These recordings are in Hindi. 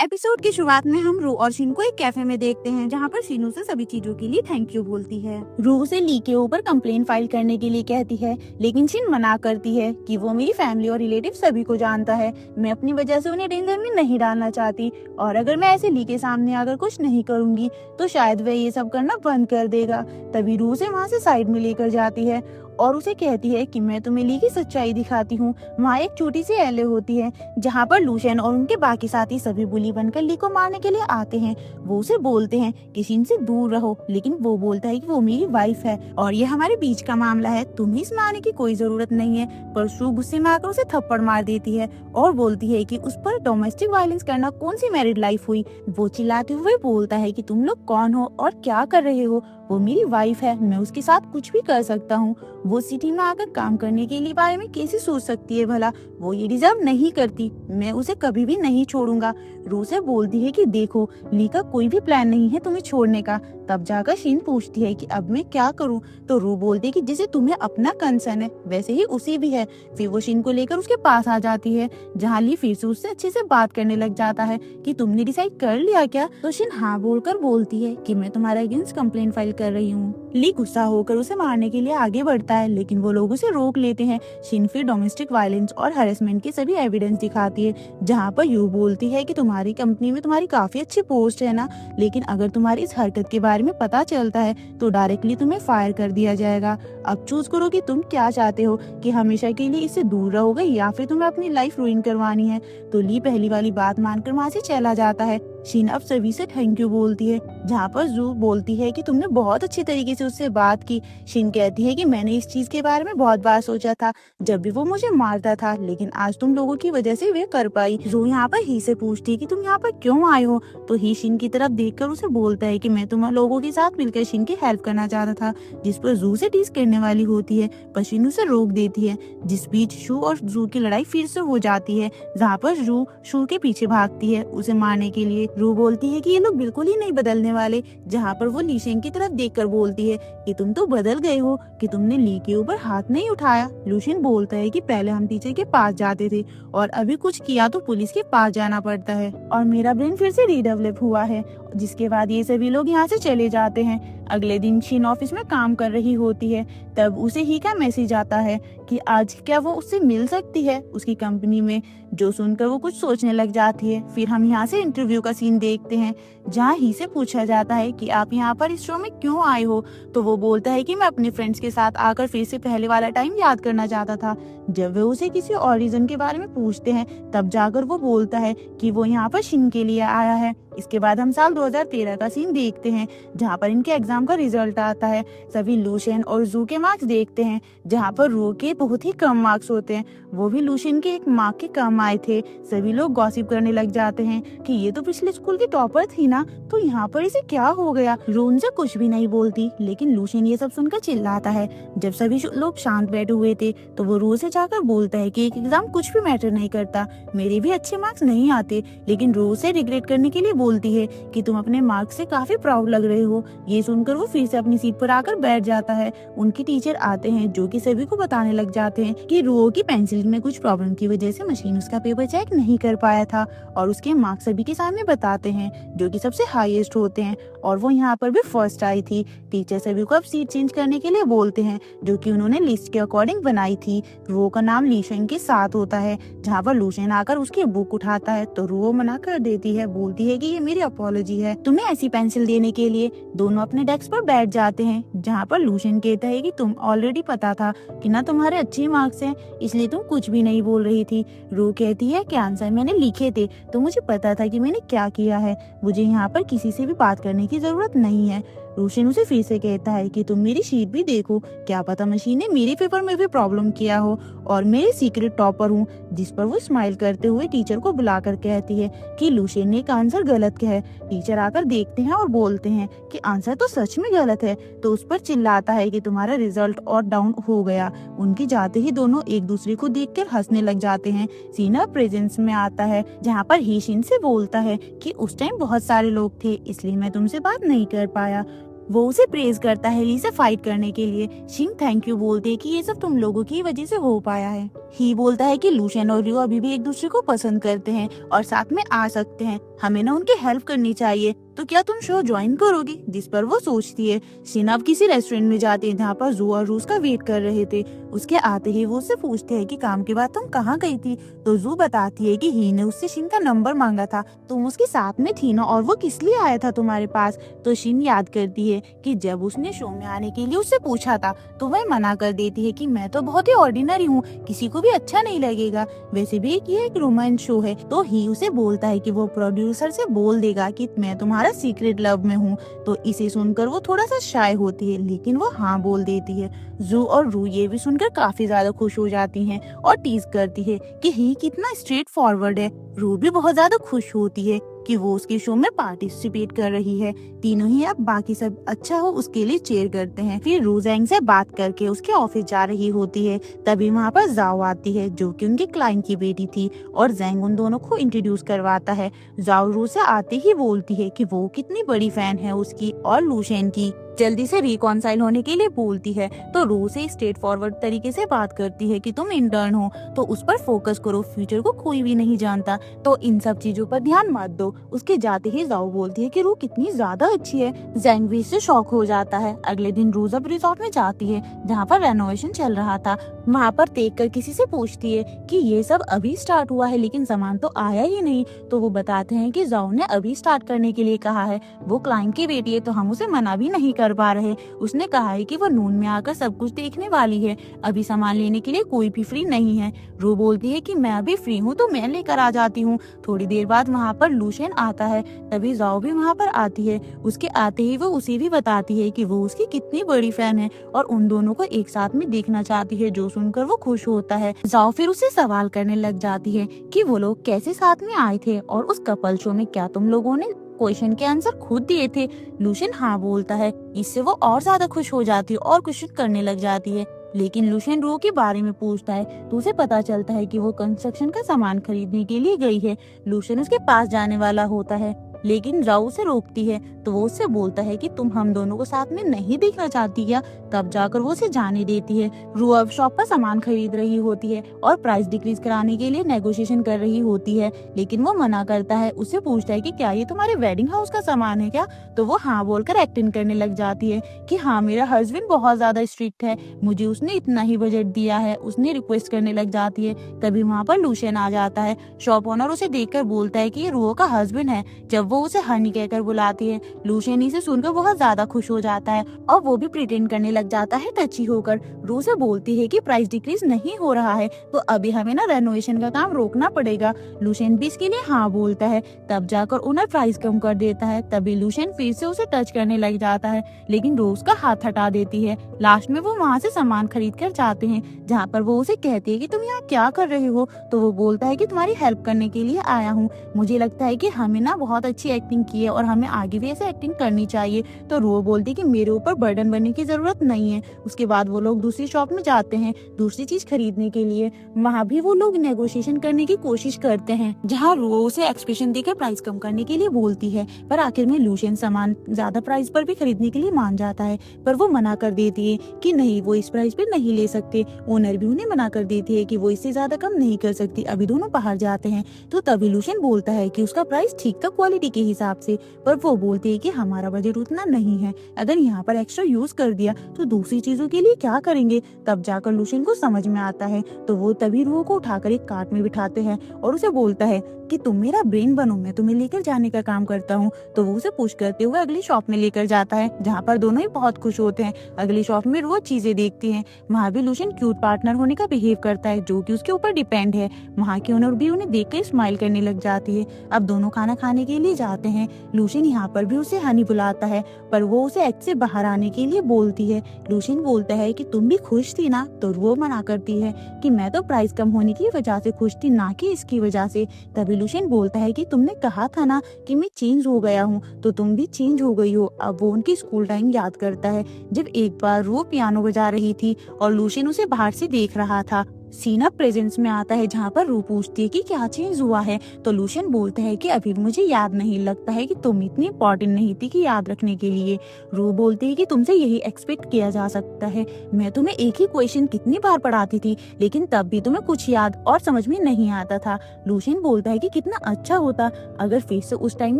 एपिसोड की शुरुआत में हम रू और शिन को एक कैफे में देखते हैं जहाँ पर शिन उसे सभी चीजों के लिए थैंक यू बोलती है। रू उसे ली के ऊपर कंप्लेन फाइल करने के लिए कहती है, लेकिन शिन मना करती है कि वो मेरी फैमिली और रिलेटिव सभी को जानता है, मैं अपनी वजह से उन्हें डेंजर में नहीं डालना चाहती और अगर मैं ऐसे ली के सामने आकर कुछ नहीं करूंगी तो शायद वह ये सब करना बंद कर देगा। तभी रू उसे वहाँ से साइड में लेकर जाती है और उसे कहती है कि मैं तुम्हें ली की सच्चाई दिखाती हूँ। वहाँ एक छोटी सी एले होती है जहाँ पर लूशियन और उनके बाकी साथी सभी बुली बनकर ली को मारने के लिए आते हैं। वो उसे बोलते हैं कि शिन से दूर रहो, लेकिन वो बोलता है कि वो मेरी वाइफ है और ये हमारे बीच का मामला है, तुम्हें इसमें आने की कोई जरूरत नहीं है। पर शू गुस्से में आकर उसे थप्पड़ मार देती है और बोलती है कि उस पर डोमेस्टिक वायलेंस करना कौन सी मैरिड लाइफ हुई। वो चिल्लाते हुए बोलता है कि तुम लोग कौन हो और क्या कर रहे हो, वो मेरी वाइफ है, मैं उसके साथ कुछ भी कर सकता हूँ। वो सिटी में आकर काम करने के लिए बारे में कैसे सोच सकती है भला, वो ये डिजर्व नहीं करती, मैं उसे कभी भी नहीं छोड़ूंगा। रू से बोलती है कि देखो ली का कोई भी प्लान नहीं है तुम्हें छोड़ने का। तब जाकर शिन पूछती है कि अब मैं क्या करूं, तो रू बोलती है कि जैसे तुम्हें अपना कंसर्न है वैसे ही उसी भी है। फिर वो शिन को लेकर उसके पास आ जाती है जहाँ ली फिर से उससे अच्छे से बात करने लग जाता है कि तुमने डिसाइड कर लिया क्या। तो शिन हाँ बोलकर बोलती है कि मैं तुम्हारे अगेंस्ट कंप्लेंट फाइल कर रही हूँ। ली गुस्सा होकर उसे मारने के लिए आगे बढ़ता है, लेकिन वो लोग उसे रोक लेते हैं। शिन फिर डोमेस्टिक वायलेंस और हैरेसमेंट के सभी एविडेंस दिखाती है, जहाँ पर यू बोलती है कि तुम्हारी कंपनी में तुम्हारी काफी अच्छी पोस्ट है ना, लेकिन अगर तुम्हारी इस हरकत के बारे में पता चलता है तो डायरेक्टली तुम्हें फायर कर दिया जाएगा। अब चूज करो कि तुम क्या चाहते हो, कि हमेशा के लिए इससे दूर रहोगे या फिर तुम्हें अपनी लाइफ रुइन करवानी है। तो ली पहली वाली बात मानकर वहाँ से चला जाता है। शिन अब सभी से थैंक यू बोलती है, जहाँ पर जू बोलती है कि तुमने बहुत अच्छे तरीके से उससे बात की। शिन कहती है कि मैंने इस चीज के बारे में बहुत बार सोचा था जब भी वो मुझे मारता था, लेकिन आज तुम लोगों की वजह से वे कर पाई। जू यहाँ पर ही से पूछती है कि तुम यहाँ पर क्यों आए हो, तो ही शिन की तरफ देखकर उसे बोलता है कि मैं तुम लोगों के साथ मिलकर शिन की हेल्प करना चाहता था। जिस पर जू से टीज करने वाली होती है, पर शिन उसे रोक देती है। जिस बीच शू और जू की लड़ाई फिर से हो जाती है, जहाँ पर जू शू के पीछे भागती है उसे मारने के लिए। रू बोलती है कि ये लोग बिल्कुल ही नहीं बदलने वाले, जहाँ पर वो ली शेंग की तरफ देखकर बोलती है कि तुम तो बदल गए हो, कि तुमने ली के ऊपर हाथ नहीं उठाया। लूशियन बोलता है कि पहले हम टीचर के पास जाते थे और अभी कुछ किया तो पुलिस के पास जाना पड़ता है और मेरा ब्रेन फिर से रीडेवलप हुआ है। जिसके बाद ये सभी लोग यहाँ से चले जाते हैं। अगले दिन शिन ऑफिस में काम कर रही होती है, तब उसे ही का मैसेज आता है कि आज क्या वो उससे मिल सकती है उसकी कंपनी में, जो सुनकर वो कुछ सोचने लग जाती है। फिर हम यहाँ से इंटरव्यू का सीन देखते हैं, जहाँ ही से पूछा जाता है कि आप यहाँ पर इस शो में क्यों आए हो, तो वो बोलता है कि मैं अपने फ्रेंड्स के साथ आकर फिर से पहले वाला टाइम याद करना चाहता था। जब वे उसे किसी और रीजन के बारे में पूछते हैं, तब जाकर वो बोलता है कि वो यहाँ पर शिन के लिए आया है। इसके बाद हम साल 2013 का सीन देखते हैं, जहाँ पर इनके एग्जाम का रिजल्ट आता है। सभी लूशियन और जू के मार्क्स देखते हैं, जहाँ पर रू के बहुत ही कम मार्क्स होते हैं, वो भी लूशियन के एक मार्क के कम आए थे। सभी लोग गॉसिप करने लग जाते हैं कि ये तो पिछले स्कूल की टॉपर थी ना, तो यहाँ पर इसे क्या हो गया। रू उनसे कुछ भी नहीं बोलती, लेकिन लूशियन ये सब सुनकर चिल्लाता है। जब सभी लोग शांत बैठे हुए थे, तो वो रू से जाकर बोलता है कि एक एग्जाम कुछ भी मैटर नहीं करता, मेरे भी अच्छे मार्क्स नहीं आते, लेकिन रू से रिग्रेट करने के लिए बोलती है कि तुम अपने मार्क्स से काफी प्राउड लग रहे हो। ये सुनकर वो फिर से अपनी सीट पर आकर बैठ जाता है। उनके टीचर आते हैं, जो कि सभी को बताने लग जाते हैं कि रू की पेंसिल में कुछ प्रॉब्लम की वजह से मशीन उसका पेपर चेक नहीं कर पाया था और उसके मार्क्स सभी के सामने बताते हैं, जो कि सबसे हाईएस्ट होते हैं और वो यहाँ पर भी फर्स्ट आई थी। टीचर सभी को अब सीट चेंज करने के लिए बोलते हैं, जो कि उन्होंने लिस्ट के अकॉर्डिंग बनाई थी। रू का नाम लीशेन के साथ होता है, जहाँ पर लूशियन आकर उसकी बुक उठाता है, तो रू मना कर देती है, बोलती है कि ये मेरी अपॉलॉजी है तुम्हें ऐसी पेंसिल देने के लिए। दोनों अपने डेस्क पर बैठ जाते हैं, जहाँ पर लूशियन कहता है कि तुम ऑलरेडी पता था कि ना तुम्हारे अच्छे मार्क्स हैं, इसलिए तुम कुछ भी नहीं बोल रही थी। रू कहती है कि आंसर मैंने लिखे थे तो मुझे पता था कि मैंने क्या किया है, मुझे यहाँ पर किसी से भी बात करने की जरूरत नहीं है। लूशियन उसे फिर से कहता है कि तुम मेरी शीट भी देखो, क्या पता मशीन ने मेरे पेपर में भी प्रॉब्लम किया हो और मेरे सीक्रेट टॉपर हूँ। जिस पर वो स्माइल करते हुए टीचर को बुलाकर कहती है कि लूशियन ने एक आंसर गलत है। टीचर आकर देखते हैं और बोलते हैं कि आंसर तो सच में गलत है, तो उस पर चिल्लाता है कि तुम्हारा रिजल्ट और डाउन हो गया। उनके जाते ही दोनों एक दूसरे को देखकर हंसने लग जाते हैं। सीना प्रेजेंस में आता है, जहाँ पर ही शिन से बोलता है कि उस टाइम बहुत सारे लोग थे, इसलिए मैं तुमसे बात नहीं कर पाया। वो उसे प्रेज करता है ली से फाइट करने के लिए। शिन थैंक यू बोलते हैं कि ये सब तुम लोगों की वजह से हो पाया है। ही बोलता है कि लूशियन और रियो अभी भी एक दूसरे को पसंद करते हैं और साथ में आ सकते हैं, हमें ना उनकी हेल्प करनी चाहिए, तो क्या तुम शो ज्वाइन करोगी? जिस पर वो सोचती है। शीन अब किसी रेस्टोरेंट में जाती है जहाँ पर जू और रूस का वेट कर रहे थे। उसके आते ही वो उससे पूछते हैं कि काम के बाद तुम कहाँ गई थी? तो जू बताती है कि ही ने उससे शीन का नंबर मांगा था, तुम उसके साथ में थी ना, और वो किस लिए आया था तुम्हारे पास? तो शीन याद करती है कि जब उसने शो में आने के लिए उससे पूछा था तो वह मना कर देती है कि मैं तो बहुत ही ऑर्डिनरी हूँ, किसी को भी अच्छा नहीं लगेगा, वैसे भी ये एक रोमांस शो है। तो ही उसे बोलता है कि वो प्रोड्यूसर से बोल देगा कि मैं तुम्हारा सीक्रेट लव में हूँ। तो इसे सुनकर वो थोड़ा सा शाय होती है, लेकिन वो हाँ बोल देती है। जू और रू ये भी सुनकर काफी ज्यादा खुश हो जाती हैं और टीज करती है कि ही कितना स्ट्रेट फॉरवर्ड है। रू भी बहुत ज्यादा खुश होती है कि वो उसके शो में पार्टिसिपेट कर रही है। तीनों ही अब बाकी सब अच्छा हो उसके लिए चेयर करते हैं। फिर रू जैंग से बात करके उसके ऑफिस जा रही होती है, तभी वहाँ पर जाओ आती है जो कि उनके क्लाइंट की बेटी थी, और जैंग उन दोनों को इंट्रोड्यूस करवाता है। जाओ रू से आते ही बोलती है कि वो कितनी बड़ी फैन है उसकी और लूशेन की, जल्दी से रिकॉन्साइल होने के लिए बोलती है। तो रू से स्ट्रेट फॉरवर्ड तरीके से बात करती है कि तुम इंटर्न हो तो उस पर फोकस करो, फ्यूचर को कोई भी नहीं जानता, तो इन सब चीजों पर ध्यान मत दो। उसके जाते ही जाओ बोलती है कि रू कितनी ज्यादा अच्छी है। जैंग भी इससे शॉक हो जाता है। अगले दिन रू जब रिसोर्ट में जाती है जहाँ पर रेनोवेशन चल रहा था, वहाँ पर देख कर किसी से पूछती है कि ये सब अभी स्टार्ट हुआ है लेकिन सामान तो आया ही नहीं। तो वो बताते हैं कि जाओ ने अभी स्टार्ट करने के लिए कहा है, वो क्लाइंट की बेटी है तो हम उसे मना भी नहीं कर पा रहे। उसने कहा है कि वो नून में आकर सब कुछ देखने वाली है, अभी सामान लेने के लिए कोई भी फ्री नहीं है। रू बोलती है कि मैं अभी फ्री हूँ तो मैं लेकर आ जाती हूँ। थोड़ी देर बाद वहाँ पर लूशेन आता है, तभी जाओ भी वहाँ पर आती है। उसके आते ही वो उसे भी बताती है कि वो उसकी कितनी बड़ी फैन है और उन दोनों को एक साथ में देखना चाहती है, जो सुनकर वो खुश होता है। जाओ फिर उसे सवाल करने लग जाती है कि वो लोग कैसे साथ में आए थे और उस कपल शो में क्या तुम लोगों ने क्वेश्चन के आंसर खुद दिए थे? लूशेन हाँ बोलता है। इससे वो और ज्यादा खुश हो जाती है और क्वेश्चन करने लग जाती है, लेकिन लूशेन रू के बारे में पूछता है तो उसे पता चलता है कि वो कंस्ट्रक्शन का सामान खरीदने के लिए गई है। लूशेन उसके पास जाने वाला होता है, लेकिन राउ उसे रोकती है। तो वो उससे बोलता है कि तुम हम दोनों को साथ में नहीं देखना चाहती क्या? तब जाकर वो उसे जाने देती है। रू अब शॉप पर सामान खरीद रही होती है और प्राइस डिक्रीज कराने के लिए नेगोशिएशन कर रही होती है, लेकिन वो मना करता है। उससे पूछता है कि क्या ये तुम्हारे वेडिंग हाउस का सामान है क्या? तो वो हाँ बोलकर एक्टिंग करने लग जाती है कि हाँ मेरा हस्बैंड बहुत ज्यादा स्ट्रिक्ट है, मुझे उसने इतना ही बजट दिया है। उसने रिक्वेस्ट करने लग जाती है, तभी वहाँ पर लूशेन आ जाता है। शॉप ओनर उसे देखकर बोलता है कि ये रू का हस्बैंड है। जब वो उसे हनी कहकर बुलाती है, लूशेन इसे सुनकर बहुत ज्यादा खुश हो जाता है और वो भी प्रिटेंड करने लग जाता है टची होकर। रू से बोलती है कि प्राइस डिक्रीज नहीं हो रहा है तो अभी हमें ना रेनोवेशन का काम रोकना पड़ेगा। लूशेन भी इसके लिए हाँ बोलता है, तब जाकर ओनर प्राइस कम कर देता है। तभी लूशेन फिर से उसे टच करने लग जाता है, लेकिन रू उसका हाथ हटा देती है। लास्ट में वो वहाँ से सामान खरीद कर जाते हैं, जहाँ पर वो उसे कहती है कि तुम यहाँ क्या कर रहे हो? तो वो बोलता है कि तुम्हारी हेल्प करने के लिए आया हूँ, मुझे लगता है कि हमें ना बहुत अच्छी एक्टिंग की है और हमें आगे भी ऐसे एक्टिंग करनी चाहिए। तो रू बोलती है कि मेरे ऊपर बर्डन बनने की जरूरत नहीं है। उसके बाद वो लोग दूसरी शॉप में जाते हैं दूसरी चीज खरीदने के लिए। वहाँ भी वो लोग नेगोशिएशन करने की कोशिश करते हैं, जहाँ रू उसे एक्सप्रेशन देकर प्राइस कम करने के लिए बोलती है, पर आखिर में लूशेन सामान ज्यादा प्राइस पर भी खरीदने के लिए मान जाता है, पर वो मना कर देती है कि नहीं वो इस प्राइस पे नहीं ले सकते। ओनर भी उन्हें मना कर देती है कि वो इससे ज्यादा कम नहीं कर सकती। अभी दोनों बाहर जाते हैं तो तभी लूशेन बोलता है कि उसका प्राइस ठीक था क्वालिटी के हिसाब से, पर वो बोलती है कि हमारा बजट उतना नहीं है, अगर यहाँ पर एक्स्ट्रा यूज कर दिया तो दूसरी चीजों के लिए क्या करेंगे? तब जाकर लूशेन को समझ में आता है, तो वो तभी रू को उठाकर एक कार्ट में बिठाते हैं और उसे बोलता है कि तुम मेरा ब्रेन बनो, मैं तुम्हें लेकर जाने का काम करता हूँ। तो वो उसे पुश करते हुए अगली शॉप में लेकर जाता है, जहाँ पर दोनों ही बहुत खुश होते हैं। अगली शॉप में वो चीजें देखती हैं, वहाँ भी लूशेन क्यूट पार्टनर होने का बिहेव करता है जो कि उसके ऊपर डिपेंड है। वहाँ की ओनर भी उन्हें देखकर स्माइल करने लग जाती है। अब दोनों खाना खाने के लिए जाते हैं। लूशेन यहाँ पर भी उसे हनी बुलाता है, पर वो उसे एक्ट से बाहर आने के लिए बोलती है। लूशेन बोलता है कि तुम भी खुश थी ना? तो वो मना करती है कि मैं तो प्राइस कम होने की वजह से खुश थी, ना कि इसकी वजह से। तभी लूशेन बोलता है कि तुमने कहा था ना कि मैं चेंज हो गया हूँ, तो तुम भी चेंज हो गई हो। अब वो उनकी स्कूल टाइम याद करता है, जब एक बार वो पियानो बजा रही थी और लूशेन उसे बाहर से देख रहा था। सीना प्रेजेंस में आता है जहाँ पर रू पूछती है कि क्या चेंज हुआ है, तो लूशियन बोलता है कि अभी भी मुझे याद नहीं, लगता है कि तुम इतनी इम्पोर्टेंट नहीं थी कि याद रखने के लिए। रू बोलती है कि तुमसे यही एक्सपेक्ट किया जा सकता है, मैं तुम्हें एक ही क्वेश्चन कितनी बार पढ़ाती थी लेकिन तब भी तुम्हें कुछ याद और समझ में नहीं आता था। लूशियन बोलता है कि कितना अच्छा होता अगर फिर से उस टाइम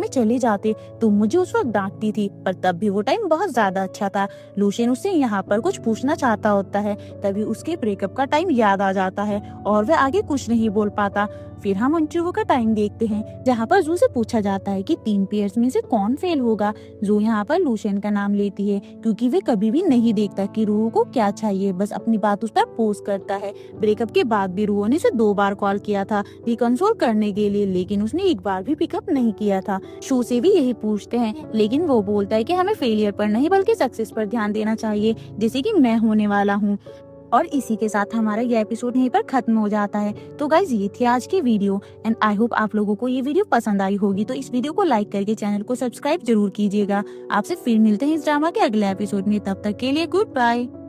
में चले जाते, तुम मुझे उस वक्त डांटती थी पर तब भी वो टाइम बहुत ज्यादा अच्छा था। लूशियन उससे यहाँ पर कुछ पूछना चाहता होता है, तभी उसके ब्रेकअप का टाइम याद आ जाता है और वह आगे कुछ नहीं बोल पाता। फिर हम इंटरव्यू का टाइम देखते हैं जहाँ पर जू से पूछा जाता है कि 3 पेयर्स में से कौन फेल होगा। जू यहाँ पर लूशियन का नाम लेती है क्योंकि वे कभी भी नहीं देखता कि रूह को क्या चाहिए, बस अपनी बात उस पर पोस्ट करता है। ब्रेकअप के बाद भी रूह ने उसे 2 बार कॉल किया था रिकंसोल करने के लिए, लेकिन उसने एक बार भी पिकअप नहीं किया था। शू से भी यही पूछते हैं लेकिन वो बोलता है कि हमें फेलियर पर नहीं बल्कि सक्सेस पर ध्यान देना चाहिए, जैसे कि मैं होने वाला हूँ। और इसी के साथ हमारा ये एपिसोड यहीं पर खत्म हो जाता है। तो गाइज ये थी आज की वीडियो एंड आई होप आप लोगों को ये वीडियो पसंद आई होगी, तो इस वीडियो को लाइक करके चैनल को सब्सक्राइब जरूर कीजिएगा। आपसे फिर मिलते हैं इस ड्रामा के अगले एपिसोड में, तब तक के लिए गुड बाय।